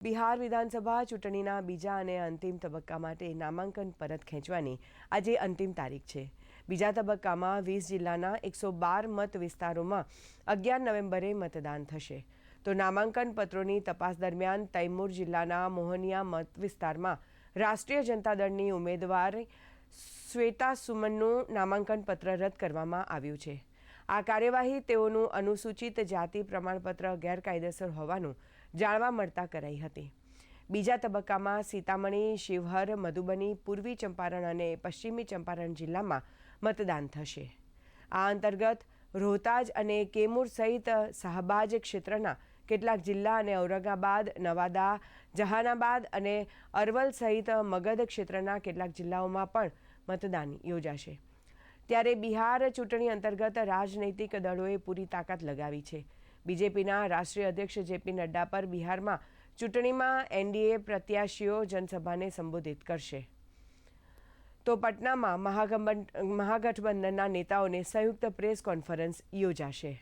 બિહાર વિધાનસભા ચૂંટણીના બીજા અને અંતિમ તબક્કા માટે નામાંકન પરત ખેંચવાની આજે અંતિમ તારીખ છે. બીજા તબક્કામાં 20 જિલ્લાના 112 મત વિસ્તારોમાં 11 નવેમ્બરે મતદાન થશે. તો નામાંકન પત્રોની તપાસ દરમિયાન તૈમૂર જિલ્લાના મોહનિયા મત વિસ્તારમાં રાષ્ટ્રીય જનતા દળની ઉમેદવાર શ્વેતા સુમનનું નામાંકન પત્ર રદ કરવામાં આવ્યું છે. આ કાર્યવાહી તેઓનું અનુસૂચિત જાતિ પ્રમાણપત્ર ગેરકાયદેસર હોવાનું જાણવા મળતા કરાઈ હતી. બીજા તબક્કામાં સીતામણી, શિવહર, મધુબની, પૂર્વી ચંપારણ અને પશ્ચિમી ચંપારણ જિલ્લામાં મતદાન થશે. આ અંતર્ગત રોહતાજ અને કેમૂર સહિત શાહબાજ ક્ષેત્રના કેટલાક જિલ્લા અને ઔરંગાબાદ, નવાદા, જહાનાબાદ અને અરવલ સહિત મગધ ક્ષેત્રના કેટલાક જિલ્લાઓમાં પણ મતદાન યોજાશે. ત્યારે બિહાર ચૂંટણી અંતર્ગત રાજનૈતિક દળોએ પૂરી તાકાત લગાવી છે. બીજેપીના રાષ્ટ્રીય અધ્યક્ષ જેપી નડ્ડા પર બિહારમાં ચૂંટણીમાં એનડીએ પ્રત્યાશીઓ જનસભાને સંબોધિત કરશે. તો પટનામાં મહાગઠબંધનના નેતાઓને સંયુક્ત પ્રેસ કોન્ફરન્સ યોજાશે.